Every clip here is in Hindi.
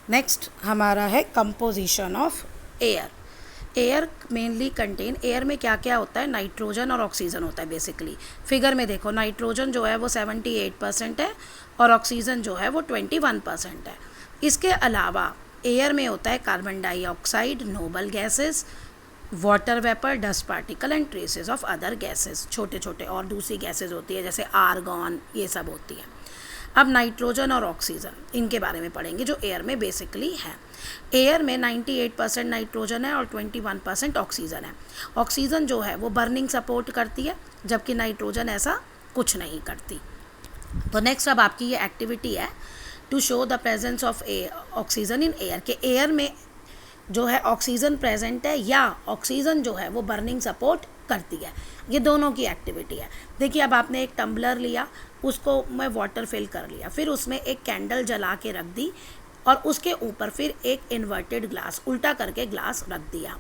नेक्स्ट हमारा है composition of air. Air mainly contain, air में क्या क्या होता है, नाइट्रोजन और ऑक्सीजन होता है बेसिकली। फिगर में देखो नाइट्रोजन जो है वो 78% है और ऑक्सीजन जो है वो 21% है। इसके अलावा एयर में होता है carbon dioxide, noble gases, water vapour, dust particle and traces of other gases, छोटे छोटे और दूसरी गैसेस होती है जैसे आर्गॉन, ये सब होती है। अब नाइट्रोजन और ऑक्सीजन, इनके बारे में पढ़ेंगे जो एयर में बेसिकली है। एयर में 98% नाइट्रोजन है और 21% ऑक्सीजन है। ऑक्सीजन जो है वो बर्निंग सपोर्ट करती है जबकि नाइट्रोजन ऐसा कुछ नहीं करती। तो नेक्स्ट अब आपकी ये एक्टिविटी है to show the presence of oxygen in air, के एयर में जो है ऑक्सीजन प्रेजेंट है या ऑक्सीजन जो है वो बर्निंग सपोर्ट करती है। ये दोनों की एक्टिविटी है। देखिए अब आपने एक टम्बलर लिया, उसको मैं वाटर फिल कर लिया, फिर उसमें एक कैंडल जला के रख दी और उसके ऊपर फिर एक इन्वर्टेड ग्लास, उल्टा करके ग्लास रख दिया।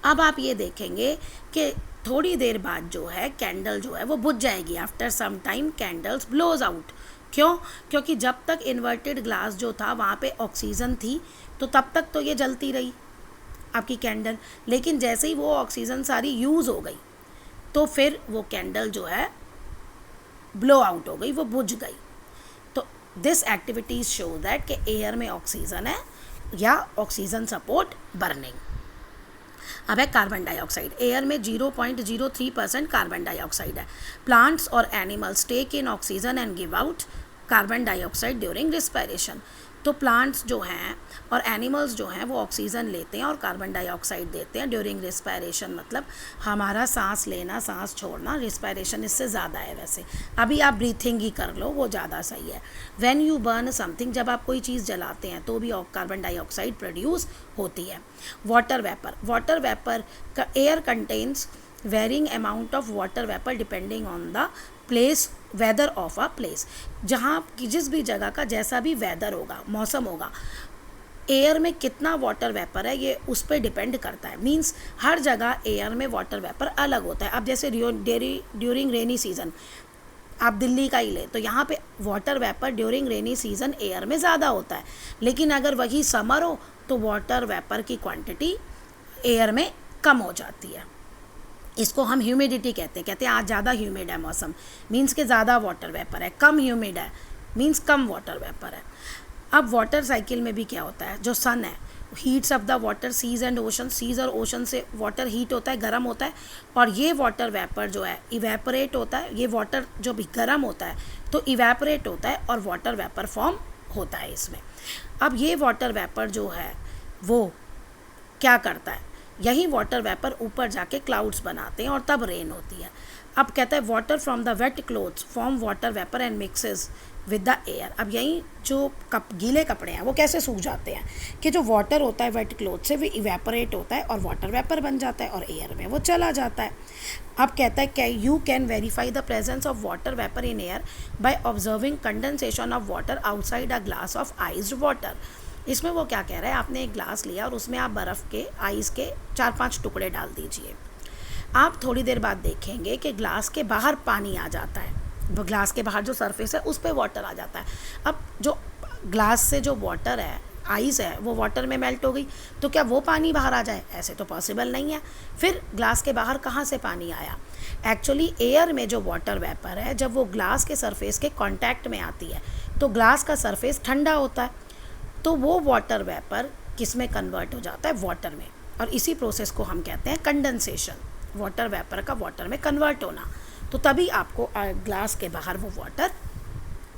अब आप ये देखेंगे कि थोड़ी देर बाद जो है कैंडल जो है वो बुझ जाएगी। After some time candles blows out. क्यों? क्योंकि जब तक इन्वर्टेड ग्लास जो था वहाँ पे ऑक्सीजन थी तो तब तक तो ये जलती रही आपकी कैंडल, लेकिन जैसे ही वो ऑक्सीजन सारी यूज़ हो गई तो फिर वो कैंडल जो है ब्लो आउट हो गई, वो बुझ गई। तो दिस एक्टिविटीज शो दैट कि एयर में ऑक्सीजन है या ऑक्सीजन सपोर्ट बर्निंग। अब है कार्बन डाइऑक्साइड। एयर में 0.03% कार्बन डाइऑक्साइड है। प्लांट्स और animals take in oxygen and give out carbon dioxide during respiration. तो प्लांट्स जो हैं और एनिमल्स जो हैं वो ऑक्सीजन लेते हैं और कार्बन डाइऑक्साइड देते हैं ड्यूरिंग रिस्पायरेशन, मतलब हमारा सांस लेना सांस छोड़ना, रिस्पायरेशन इससे ज़्यादा है। वैसे अभी आप ब्रीथिंग ही कर लो, वो ज़्यादा सही है। व्हेन यू बर्न समथिंग, जब आप कोई चीज़ जलाते हैं तो भी कार्बन डाइऑक्साइड प्रोड्यूस होती है। वाटर वेपर, वाटर वेपर का air contains varying amount of water vapour depending on the place, weather of a place. जहाँ की जिस भी जगह का जैसा भी वेदर होगा, मौसम होगा, एयर में कितना वाटर वेपर है ये उस पर डिपेंड करता है। मींस हर जगह एयर में वाटर वेपर अलग होता है। अब जैसे ड्यूरिंग रेनी सीजन आप दिल्ली का ही ले तो यहाँ पे water vapour during rainy season air में ज़्यादा होता है, लेकिन अगर वही समर हो तो वाटर वेपर की क्वांटिटी एयर में कम हो जाती है। इसको हम ह्यूमिडिटी कहते हैं आज ज़्यादा ह्यूमिड है मौसम, मींस के ज़्यादा वाटर वेपर है। कम ह्यूमिड है मींस कम वाटर वेपर है। अब वाटर साइकिल में भी क्या होता है, जो सन है heats of the water seas and ocean, seas और ओशन से वाटर हीट होता है, गर्म होता है, और ये वाटर वेपर जो है इवेपोरेट होता है। ये वाटर जो भी गर्म होता है तो इवेपोरेट होता है और वाटर वेपर फॉर्म होता है इसमें। अब ये वाटर वेपर जो है वो क्या करता है, यही वाटर वेपर ऊपर जाके क्लाउड्स बनाते हैं और तब रेन होती है। अब कहता है water from the wet clothes form water vapour and mixes with the air. अब यही जो गीले कपड़े हैं वो कैसे सूख जाते हैं कि जो वाटर होता है वेट क्लोथ से वो इवेपोरेट होता है और वाटर वेपर बन जाता है और एयर में वो चला जाता है। अब कहता है कि you can verify the presence of water vapour in air by observing condensation of water outside a glass of iced water. इसमें वो क्या कह रहा है, आपने एक ग्लास लिया और उसमें आप बर्फ़ के आइस के 4-5 टुकड़े डाल दीजिए। आप थोड़ी देर बाद देखेंगे कि ग्लास के बाहर पानी आ जाता है, वो ग्लास के बाहर जो सरफेस है उस पर वाटर आ जाता है। अब जो ग्लास से जो वाटर है, आइस है, वो वाटर में मेल्ट हो गई तो क्या वो पानी बाहर आ जाए? ऐसे तो पॉसिबल नहीं है। फिर ग्लास के बाहर कहाँ से पानी आया? एक्चुअली एयर में जो वाटर वेपर है जब वो ग्लास के सरफेस के कांटेक्ट में आती है तो ग्लास का सरफेस ठंडा होता है, तो वो वाटर वेपर किस में कन्वर्ट हो जाता है? वाटर में। और इसी प्रोसेस को हम कहते हैं कंडेंसेशन, वाटर वेपर का वाटर में कन्वर्ट होना। तो तभी आपको ग्लास के बाहर वो वाटर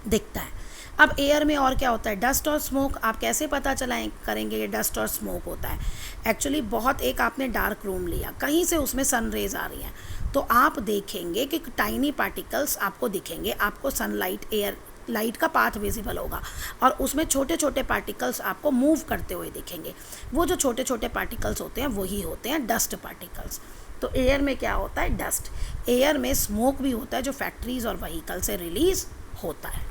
दिखता है। अब एयर में और क्या होता है, डस्ट और स्मोक। आप कैसे पता करेंगे ये डस्ट और स्मोक होता है? एक्चुअली बहुत, एक आपने डार्क रूम लिया, कहीं से उसमें सन रेज आ रही हैं तो आप देखेंगे कि टाइनी पार्टिकल्स आपको दिखेंगे, आपको सनलाइट एयर लाइट का पाथ विजिबल होगा और उसमें छोटे छोटे पार्टिकल्स आपको मूव करते हुए दिखेंगे। वो जो छोटे छोटे पार्टिकल्स होते हैं वही होते हैं डस्ट पार्टिकल्स। तो एयर में क्या होता है? डस्ट। एयर में स्मोक भी होता है जो फैक्ट्रीज और व्हीकल से रिलीज होता है।